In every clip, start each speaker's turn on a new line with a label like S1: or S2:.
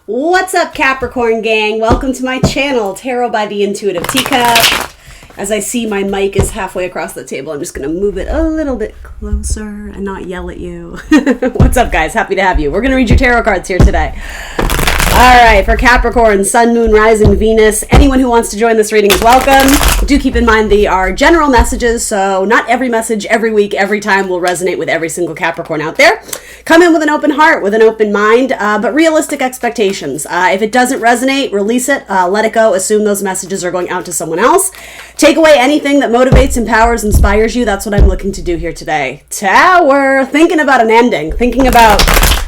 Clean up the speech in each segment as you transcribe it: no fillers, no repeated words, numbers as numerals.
S1: What's up, Capricorn gang? Welcome to my channel, Tarot by the Intuitive Teacup. As I see my mic is halfway across the table, I'm just going to move it a little bit closer and not yell at you. What's up, guys? Happy to have you. We're going to read your tarot cards here today. All right, for Capricorn, Sun, Moon, Rising, Venus, anyone who wants to join this reading is welcome. Do keep in mind they are general messages, so not every message, every week, every time will resonate with every single Capricorn out there. Come in with an open heart, with an open mind, but realistic expectations. If it doesn't resonate, release it, let it go, assume those messages are going out to someone else. Take away anything that motivates, empowers, inspires you. That's what I'm looking to do here today. Tower, thinking about an ending,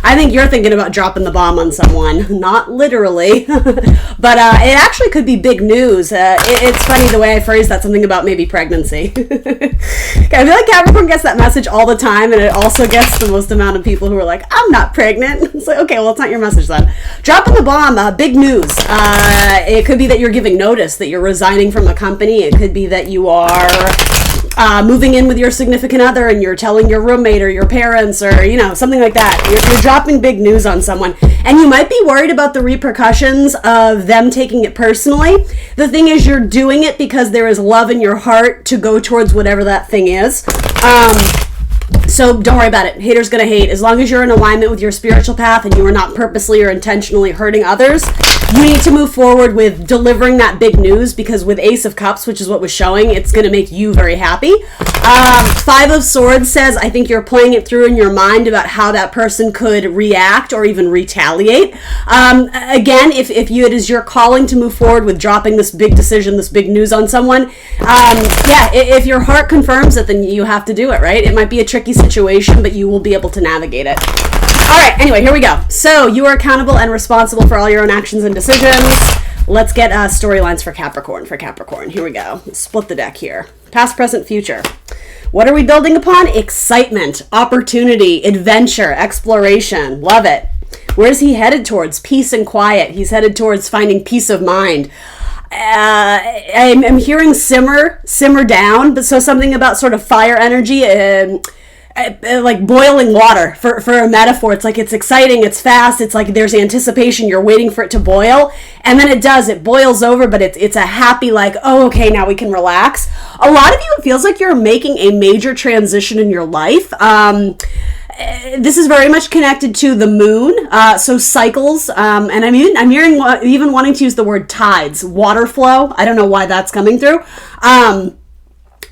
S1: I think you're thinking about dropping the bomb on someone, not literally, but it actually could be big news. It's funny the way I phrase that, something about maybe pregnancy. I feel like Capricorn gets that message all the time, and it also gets the most amount of people who are like, I'm not pregnant. It's like, okay, well, it's not your message then. Dropping the bomb, big news. It could be that you're giving notice, that you're resigning from a company. It could be that you are moving in with your significant other and you're telling your roommate or your parents or, something like that. You're dropping big news on someone. And you might be worried about the repercussions of them taking it personally. The thing is, you're doing it because there is love in your heart to go towards whatever that thing is. So don't worry about it. Haters gonna hate. As long as you're in alignment with your spiritual path and you are not purposely or intentionally hurting others, you need to move forward with delivering that big news, because with Ace of Cups, which is what was showing, it's going to make you very happy. Five of Swords says, I think you're playing it through in your mind about how that person could react or even retaliate. Again, if it is your calling to move forward with dropping this big decision, this big news on someone, if your heart confirms it, then you have to do it, right? It might be a tricky situation, but you will be able to navigate it. All right, anyway, here we go. So you are accountable and responsible for all your own actions and decisions. Let's get storylines for Capricorn. Here we go. Let's split the deck here. Past, present, future. What are we building upon? Excitement, opportunity, adventure, exploration. Love it. Where is he headed towards? Peace and quiet. He's headed towards finding peace of mind. I'm hearing simmer down, but so something about sort of fire energy, like boiling water for a metaphor. It's like it's exciting, it's fast, it's like there's anticipation, you're waiting for it to boil, and then it boils over, but it's a happy, like, oh, okay, now we can relax. A lot of you, it feels like you're making a major transition in your life. This is very much connected to the moon, so cycles, and I'm hearing even wanting to use the word tides, water flow. I don't know why that's coming through.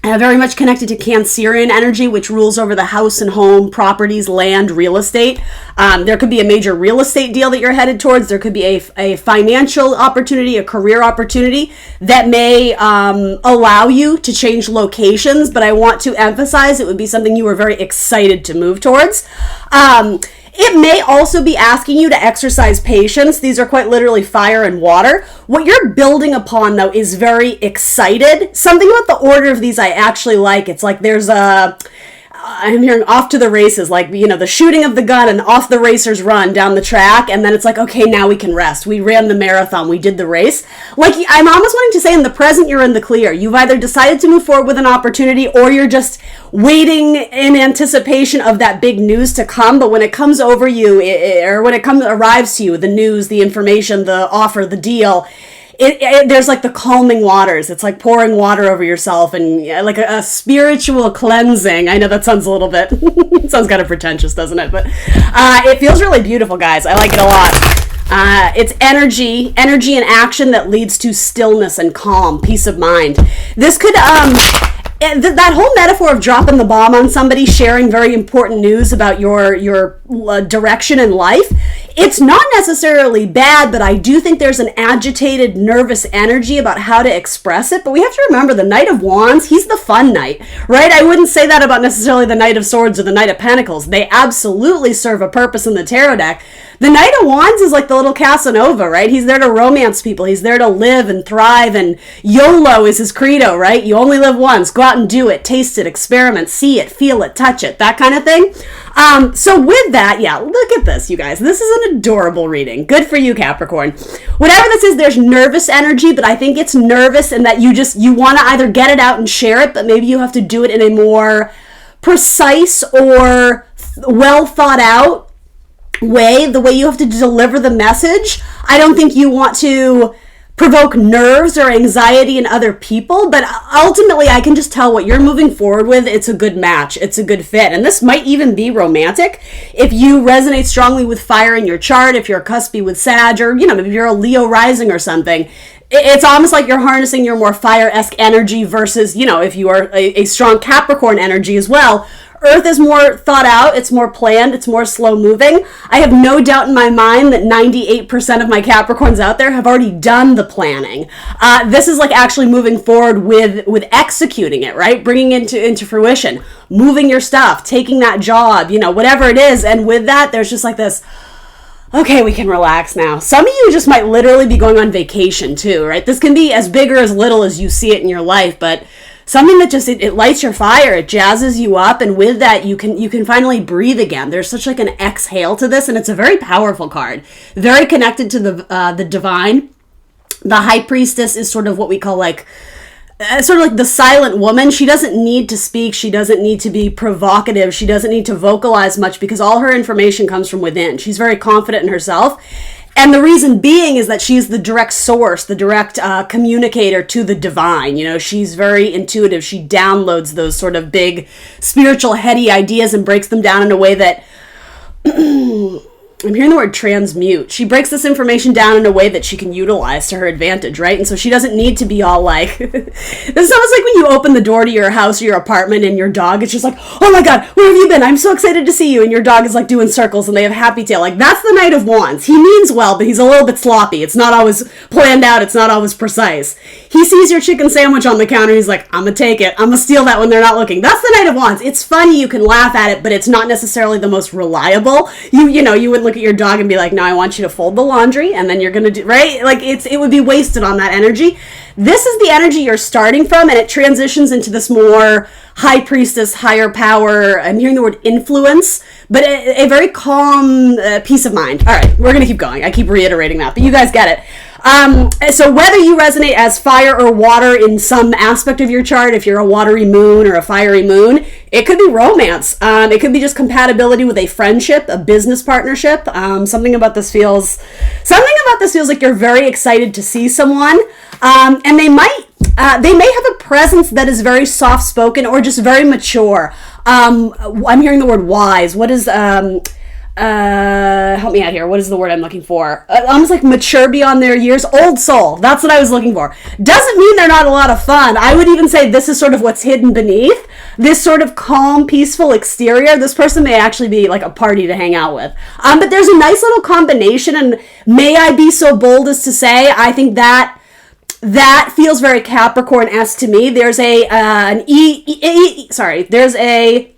S1: Very much connected to Cancerian energy, which rules over the house and home, properties, land, real estate. There could be a major real estate deal that you're headed towards. There could be a financial opportunity, a career opportunity that may allow you to change locations, but I want to emphasize it would be something you were very excited to move towards. It may also be asking you to exercise patience. These are quite literally fire and water. What you're building upon, though, is very excited. Something about the order of these I actually like. It's like there's I'm hearing off to the races, like, the shooting of the gun and off the racers run down the track, and then it's like, okay, now we can rest. We ran the marathon, we did the race. Like, I'm almost wanting to say in the present, you're in the clear. You've either decided to move forward with an opportunity, or you're just waiting in anticipation of that big news to come, but when it comes over you, or when it arrives to you, the news, the information, the offer, the deal, there's like the calming waters. It's like pouring water over yourself and like a spiritual cleansing. I know that sounds a little bit, it sounds kind of pretentious, doesn't it? But it feels really beautiful, guys. I like it a lot. It's energy and action that leads to stillness and calm, peace of mind. This could, that whole metaphor of dropping the bomb on somebody, sharing very important news about your direction in life, it's not necessarily bad, but I do think there's an agitated, nervous energy about how to express it. But we have to remember the Knight of Wands, he's the fun knight, right? I wouldn't say that about necessarily the Knight of Swords or the Knight of Pentacles. They absolutely serve a purpose in the tarot deck. The Knight of Wands is like the little Casanova, right? He's there to romance people. He's there to live and thrive, and YOLO is his credo, right? You only live once. Go out and do it, taste it, experiment, see it, feel it, touch it, that kind of thing. So with that, look at this, you guys. This is an adorable reading. Good for you, Capricorn. Whatever this is, there's nervous energy, but I think it's nervous in that you want to either get it out and share it, but maybe you have to do it in a more precise or well thought out way, the way you have to deliver the message. I don't think you want to provoke nerves or anxiety in other people, but ultimately I can just tell what you're moving forward with. It's a good match. It's a good fit. And this might even be romantic. If you resonate strongly with fire in your chart, if you're a cuspy with Sag, or, maybe you're a Leo rising or something, it's almost like you're harnessing your more fire-esque energy versus, if you are a strong Capricorn energy as well. Earth is more thought out, it's more planned, it's more slow moving. I have no doubt in my mind that 98% of my Capricorns out there have already done the planning. This is like actually moving forward with executing it, right? Bringing it into fruition, moving your stuff, taking that job, whatever it is. And with that, there's just like this, okay, we can relax now. Some of you just might literally be going on vacation too, right? This can be as big or as little as you see it in your life, but something that just, it lights your fire, it jazzes you up, and with that, you can finally breathe again. There's such like an exhale to this, and it's a very powerful card. Very connected to the divine. The High Priestess is sort of what we call like the silent woman. She doesn't need to speak. She doesn't need to be provocative. She doesn't need to vocalize much because all her information comes from within. She's very confident in herself. And the reason being is that she's the direct source, the direct communicator to the divine. She's very intuitive. She downloads those sort of big spiritual heady ideas and breaks them down in a way that I'm hearing the word transmute. She breaks this information down in a way that she can utilize to her advantage, right? And so she doesn't need to be all like, this is almost like when you open the door to your house or your apartment and your dog is just like, oh my God, where have you been? I'm so excited to see you. And your dog is like doing circles and they have happy tail. Like, that's the Knight of Wands. He means well, but he's a little bit sloppy. It's not always planned out. It's not always precise. He sees your chicken sandwich on the counter. He's like, I'm gonna take it. I'm gonna steal that when they're not looking. That's the Knight of Wands. It's funny. You can laugh at it, but it's not necessarily the most reliable. You wouldn't look at your dog and be like, no, I want you to fold the laundry, and then you're gonna do, right? Like, it would be wasted on that energy. This is the energy you're starting from, and it transitions into this more High Priestess, higher power. I'm hearing the word influence, but a very calm peace of mind. All right, we're gonna keep going. I keep reiterating that, but you guys get it. So whether you resonate as fire or water in some aspect of your chart, if you're a watery moon or a fiery moon, it could be romance. It could be just compatibility with a friendship, a business partnership. Something about this feels like you're very excited to see someone, and they may have a presence that is very soft-spoken or just very mature. I'm hearing the word wise. What is help me out here. What is the word I'm looking for? Almost like mature beyond their years. Old soul. That's what I was looking for. Doesn't mean they're not a lot of fun. I would even say this is sort of what's hidden beneath. This sort of calm, peaceful exterior. This person may actually be like a party to hang out with. But there's a nice little combination, and may I be so bold as to say, I think that feels very Capricorn-esque to me. There's there's a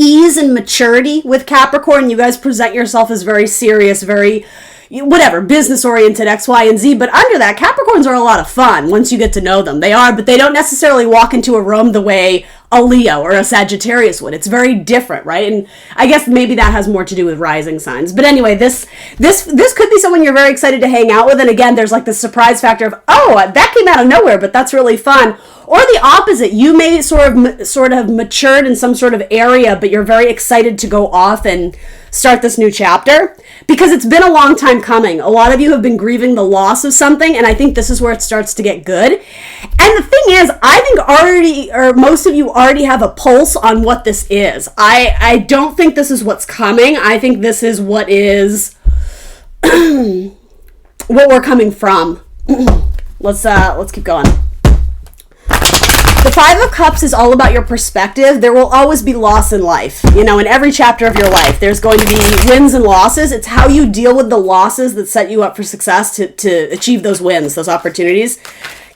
S1: ease and maturity with Capricorn. You guys present yourself as very serious, very business oriented, X, Y, and Z. But under that, Capricorns are a lot of fun once you get to know them. They are, but they don't necessarily walk into a room the way a Leo or a Sagittarius would. It's very different, right? And I guess maybe that has more to do with rising signs. But anyway, this could be someone you're very excited to hang out with. And again, there's like this surprise factor of, oh, that came out of nowhere, but that's really fun. Or the opposite, you may sort of matured in some sort of area, but you're very excited to go off and start this new chapter because it's been a long time coming. A lot of you have been grieving the loss of something, and I think this is where it starts to get good. And the thing is, I think most of you already have a pulse on what this is. I don't think this is what's coming. I think this is what is what we're coming from. Let's keep going. The Five of Cups is all about your perspective. There will always be loss in life. In every chapter of your life, there's going to be wins and losses. It's how you deal with the losses that set you up for success to achieve those wins, those opportunities.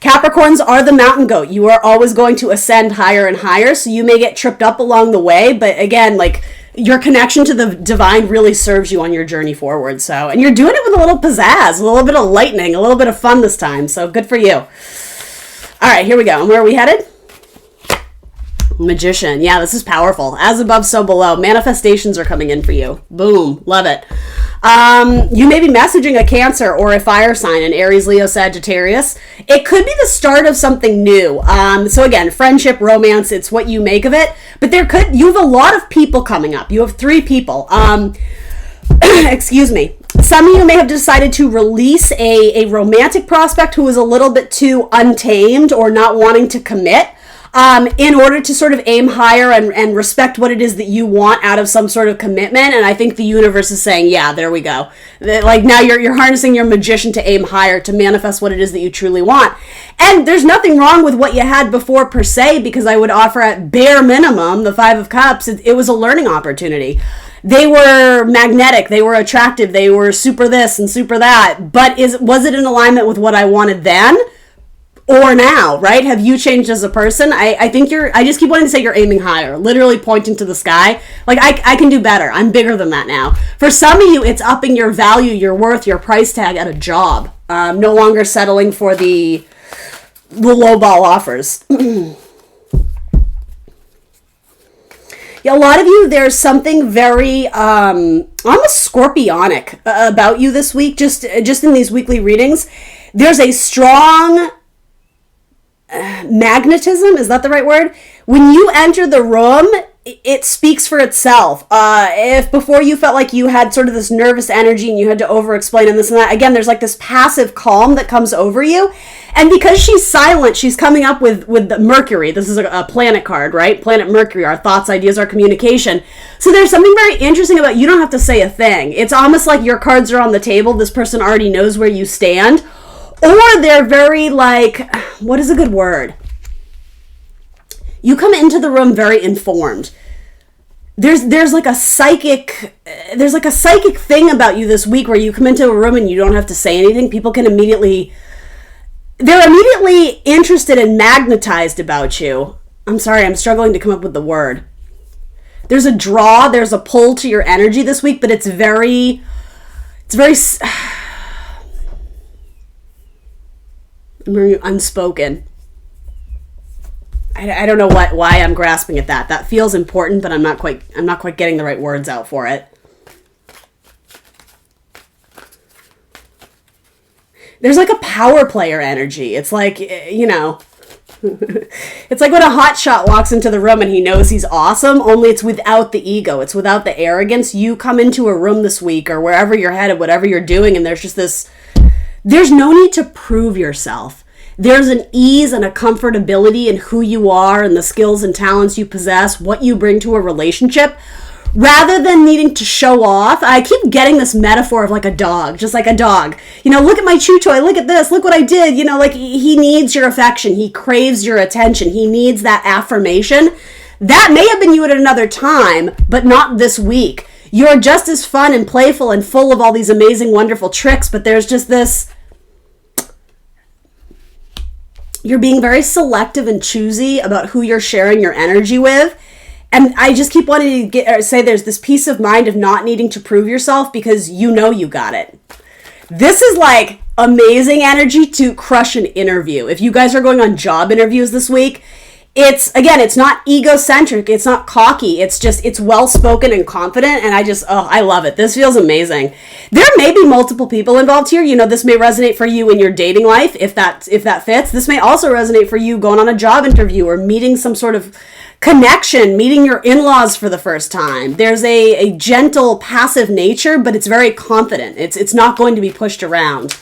S1: Capricorns are the mountain goat. You are always going to ascend higher and higher, so you may get tripped up along the way. But again, like, your connection to the divine really serves you on your journey forward. So, and you're doing it with a little pizzazz, a little bit of lightning, a little bit of fun this time. So good for you. All right, here we go. And where are we headed? Magician. Yeah, this is powerful. As above, so below. Manifestations are coming in for you. Boom. Love it. You may be messaging a Cancer or a fire sign, an Aries, Leo, Sagittarius. It could be the start of something new. So again, friendship, romance, it's what you make of it. But you have a lot of people coming up. You have 3 people. excuse me. Some of you may have decided to release a romantic prospect who is a little bit too untamed or not wanting to commit, in order to sort of aim higher and respect what it is that you want out of some sort of commitment. And I think the universe is saying, yeah, there we go. Like, now you're harnessing your magician to aim higher, to manifest what it is that you truly want. And there's nothing wrong with what you had before per se, because I would offer at bare minimum, the Five of Cups, it was a learning opportunity. They were magnetic, they were attractive, they were super this and super that, but was it in alignment with what I wanted then? Or now, right? Have you changed as a person? I think I just keep wanting to say you're aiming higher, literally pointing to the sky. Like, I can do better. I'm bigger than that now. For some of you, it's upping your value, your worth, your price tag at a job. No longer settling for the lowball offers. Yeah, a lot of you, there's something very almost scorpionic about you this week, just in these weekly readings. There's a strong magnetism, is that the right word? When you enter the room, it speaks for itself. If before you felt like you had sort of this nervous energy and you had to over-explain and this and that, again, there's like this passive calm that comes over you. And because she's silent, she's coming up with the Mercury. This is a planet card, right? Planet Mercury, our thoughts, ideas, our communication. So there's something very interesting about you don't have to say a thing. It's almost like your cards are on the table. This person already knows where you stand. Or they're very like, what is a good word? You come into the room very informed. There's like a psychic thing about you this week where you come into a room and you don't have to say anything. People can they're immediately interested and magnetized about you. I'm sorry, I'm struggling to come up with the word. There's a draw, there's a pull to your energy this week, but it's very unspoken. I don't know why I'm grasping at that. That feels important, but I'm not quite getting the right words out for it. There's like a power player energy. It's like, you know, it's like when a hotshot walks into the room and he knows he's awesome, only it's without the ego. It's without the arrogance. You come into a room this week or wherever you're headed, whatever you're doing, and there's just there's no need to prove yourself. There's an ease and a comfortability in who you are and the skills and talents you possess, what you bring to a relationship, rather than needing to show off. I keep getting this metaphor of like a dog, just like a dog. You know, look at my chew toy, look at this, look what I did. You know, like he needs your affection, he craves your attention, he needs that affirmation. That may have been you at another time, but not this week. You're just as fun and playful and full of all these amazing, wonderful tricks, but there's just this... You're being very selective and choosy about who you're sharing your energy with. And I just keep wanting to say there's this peace of mind of not needing to prove yourself because you know you got it. This is like amazing energy to crush an interview. If you guys are going on job interviews this week, it's not egocentric, it's not cocky, it's well-spoken and confident, and I love it. This feels amazing. There may be multiple people involved here. You know, this may resonate for you in your dating life, if that fits. This may also resonate for you going on a job interview or meeting some sort of connection, meeting your in-laws for the first time. There's a gentle, passive nature, but it's very confident. It's not going to be pushed around.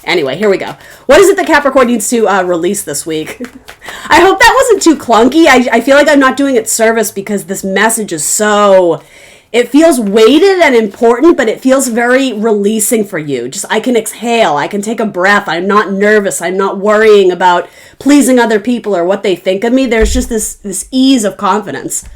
S1: Anyway, here we go. What is it that Capricorn needs to release this week? I hope that wasn't too clunky. I feel like I'm not doing it service because this message is it feels weighted and important, but it feels very releasing for you. Just, I can exhale. I can take a breath. I'm not nervous. I'm not worrying about pleasing other people or what they think of me. There's just this ease of confidence.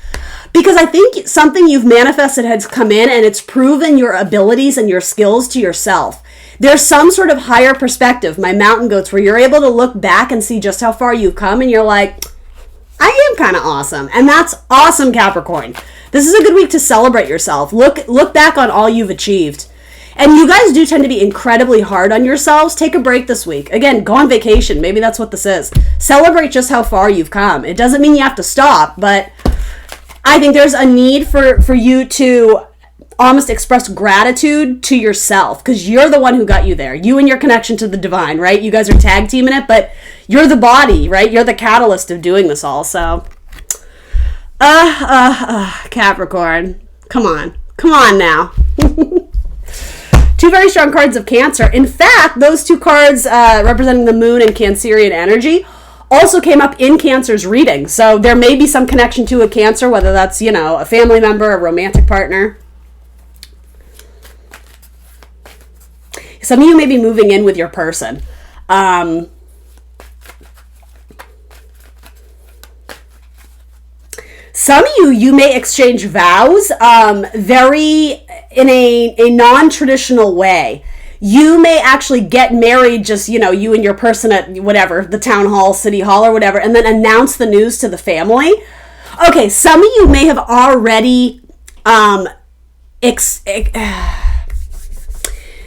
S1: Because I think something you've manifested has come in and it's proven your abilities and your skills to yourself. There's some sort of higher perspective, my mountain goats, where you're able to look back and see just how far you've come and you're like, I am kind of awesome. And that's awesome, Capricorn. This is a good week to celebrate yourself. Look back on all you've achieved. And you guys do tend to be incredibly hard on yourselves. Take a break this week. Again, go on vacation. Maybe that's what this is. Celebrate just how far you've come. It doesn't mean you have to stop, but I think there's a need for you to almost express gratitude to yourself because you're the one who got you there. You and your connection to the divine, right? You guys are tag teaming it, but you're the body, right? You're the catalyst of doing this all. So, Capricorn, come on now. Two very strong cards of Cancer. In fact, those two cards representing the moon and Cancerian energy also came up in Cancer's reading. So there may be some connection to a Cancer, whether that's, a family member, a romantic partner. Some of you may be moving in with your person. Some of you may exchange vows very in a non-traditional way. You may actually get married just, you and your person at whatever, the town hall, city hall or whatever, and then announce the news to the family. Okay, some of you may have already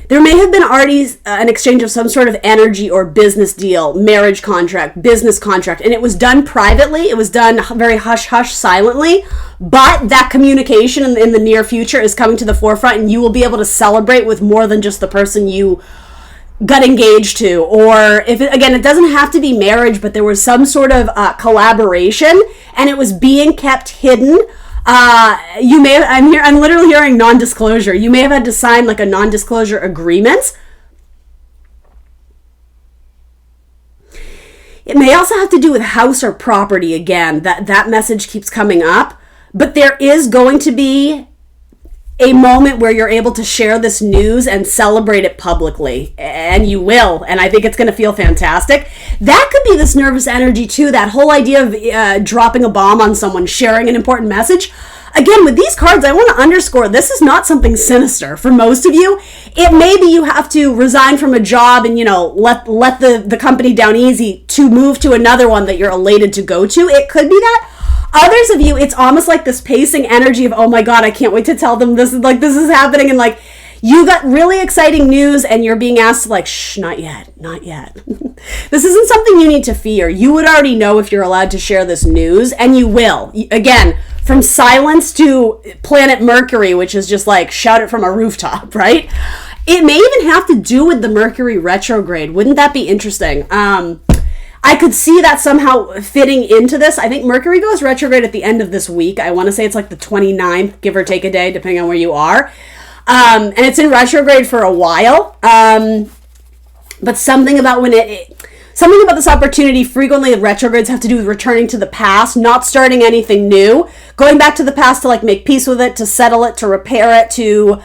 S1: there may have been already an exchange of some sort of energy or business deal, marriage contract, business contract, and it was done privately. It was done very hush-hush, silently, but that communication in the near future is coming to the forefront, and you will be able to celebrate with more than just the person you got engaged to. Or it doesn't have to be marriage, but there was some sort of collaboration, and it was being kept hidden. You may have, I'm literally hearing non-disclosure. You may have had to sign like a non-disclosure agreement. It may also have to do with house or property again. That message keeps coming up. But there is going to be a moment where you're able to share this news and celebrate it publicly. And you will. And I think it's going to feel fantastic. That could be this nervous energy too. That whole idea of dropping a bomb on someone, sharing an important message. Again, with these cards, I want to underscore, this is not something sinister. For most of you, it may be you have to resign from a job and, let the company down easy to move to another one that you're elated to go to. It could be that. Others of you, it's almost like this pacing energy of, oh my God, I can't wait to tell them this is happening. And like, you got really exciting news and you're being asked to like, shh, not yet. This isn't something you need to fear. You would already know if you're allowed to share this news, and you will. Again, from silence to planet Mercury, which is just like shout it from a rooftop, right? It may even have to do with the Mercury retrograde. Wouldn't that be interesting? I could see that somehow fitting into this. I think Mercury goes retrograde at the end of this week. I want to say it's like the 29th, give or take a day, depending on where you are. And it's in retrograde for a while. But something about something about this opportunity, frequently retrogrades have to do with returning to the past, not starting anything new, going back to the past to like make peace with it, to settle it, to repair it, to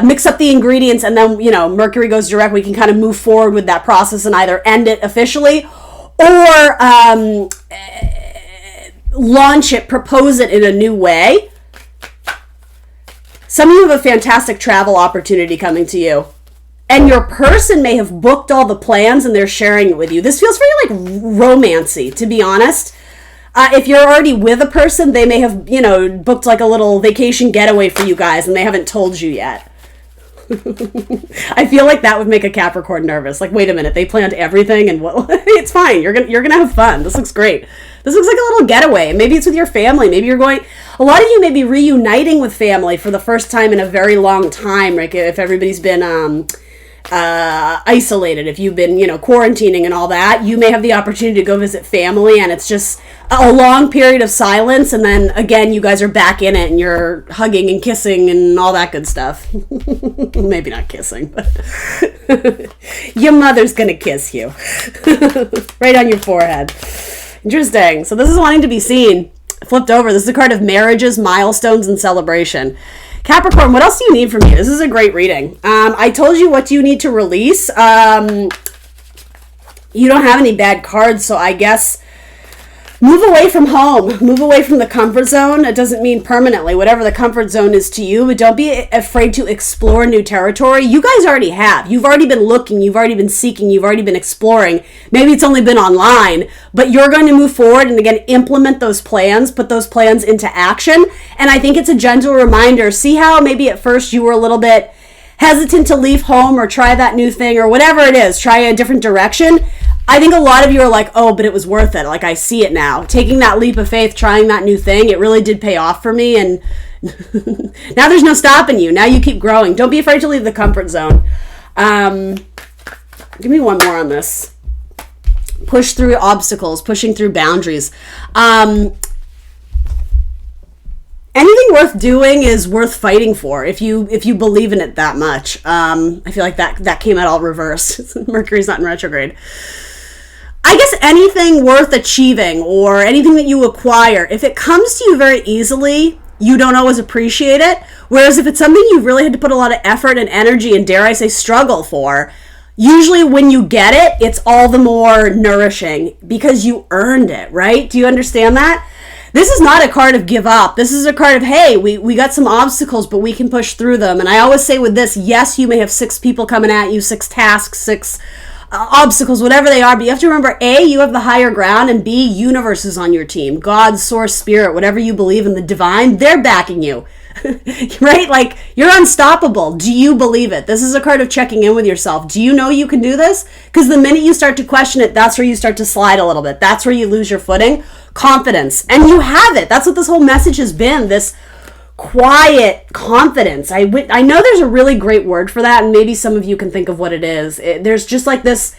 S1: mix up the ingredients, and then, Mercury goes direct. We can kind of move forward with that process and either end it officially or launch it, propose it in a new way. Some of you have a fantastic travel opportunity coming to you. And your person may have booked all the plans and they're sharing it with you. This feels very like romancy, to be honest. If you're already with a person, they may have, booked like a little vacation getaway for you guys and they haven't told you yet. I feel like that would make a Capricorn nervous. Like, wait a minute, they planned everything and it's fine. You're gonna have fun. This looks great. This looks like a little getaway. Maybe it's with your family. Maybe you're going. A lot of you may be reuniting with family for the first time in a very long time. Right? If everybody's been isolated, if you've been quarantining and all that, you may have the opportunity to go visit family, and it's just a long period of silence, and then again you guys are back in it and you're hugging and kissing and all that good stuff. Maybe not kissing, but your mother's gonna kiss you right on your forehead. Interesting. So this is wanting to be seen. Flipped over, this is a card of marriages, milestones, and celebration. Capricorn, what else do you need from me? This is a great reading. I told you what you need to release. You don't have any bad cards, so I guess move away from home. Move away from the comfort zone. It doesn't mean permanently, whatever the comfort zone is to you, but don't be afraid to explore new territory. You guys already have. You've already been looking. You've already been seeking. You've already been exploring. Maybe it's only been online, but you're going to move forward and again, implement those plans, put those plans into action. And I think it's a gentle reminder. See how maybe at first you were a little bit hesitant to leave home or try that new thing or whatever it is, try a different direction. I think a lot of you are like, oh, but it was worth it. Like, I see it now. Taking that leap of faith, trying that new thing, it really did pay off for me. And now there's no stopping you. Now you keep growing. Don't be afraid to leave the comfort zone. Give me one more on this. Push through obstacles, pushing through boundaries. anything worth doing is worth fighting for if you believe in it that much. I feel like that came out all reversed. Mercury's not in retrograde. I guess anything worth achieving or anything that you acquire, if it comes to you very easily, you don't always appreciate it. Whereas if it's something you've really had to put a lot of effort and energy and, dare I say, struggle for, usually when you get it, it's all the more nourishing because you earned it, right? Do you understand that? This is not a card of give up. This is a card of, hey, we got some obstacles, but we can push through them. And I always say with this, yes, you may have 6 people coming at you, 6 tasks, 6 obstacles, whatever they are, but you have to remember, A, you have the higher ground, and B, universe is on your team. God, source, spirit, whatever you believe in, the divine, they're backing you. Right? Like, you're unstoppable. Do you believe it? This is a card of checking in with yourself. Do you know you can do this? Because the minute you start to question it, that's where you start to slide a little bit. That's where you lose your footing. Confidence. And you have it. That's what this whole message has been, this quiet confidence. I know there's a really great word for that, and maybe some of you can think of what it is. There's just like this,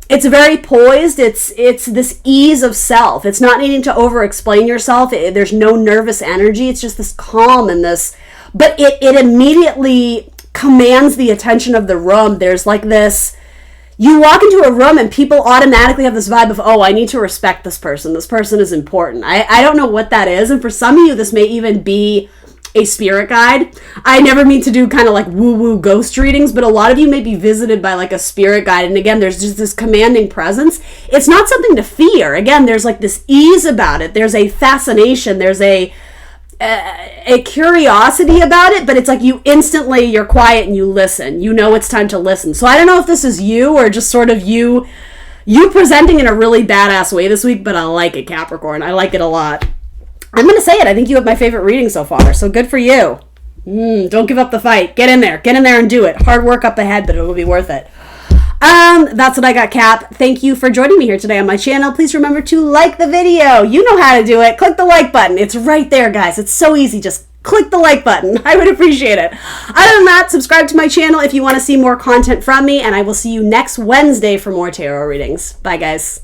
S1: it's very poised. It's this ease of self. It's not needing to over-explain yourself. There's no nervous energy. It's just this calm and this, but it immediately commands the attention of the room. There's like this, you walk into a room and people automatically have this vibe of, oh, I need to respect this person. This person is important. I don't know what that is. And for some of you, this may even be a spirit guide. I never mean to do kind of like woo-woo ghost readings, but a lot of you may be visited by like a spirit guide. And again, there's just this commanding presence. It's not something to fear. Again, there's like this ease about it. There's a fascination. There's a curiosity about it, but it's like you're quiet and you listen. You know it's time to listen. So I don't know if this is you or just sort of you presenting in a really badass way this week, but I like it, Capricorn. I like it a lot. I'm going to say it. I think you have my favorite reading so far, so good for you. Don't give up the fight. Get in there and do it. Hard work up ahead, but it will be worth it. That's what I got, Cap. Thank you for joining me here today on my channel. Please remember to like the video. You know how to do it. Click the like button. It's right there, guys. It's so easy. Just click the like button. I would appreciate it. Other than that, subscribe to my channel if you want to see more content from me, and I will see you next Wednesday for more tarot readings. Bye, guys.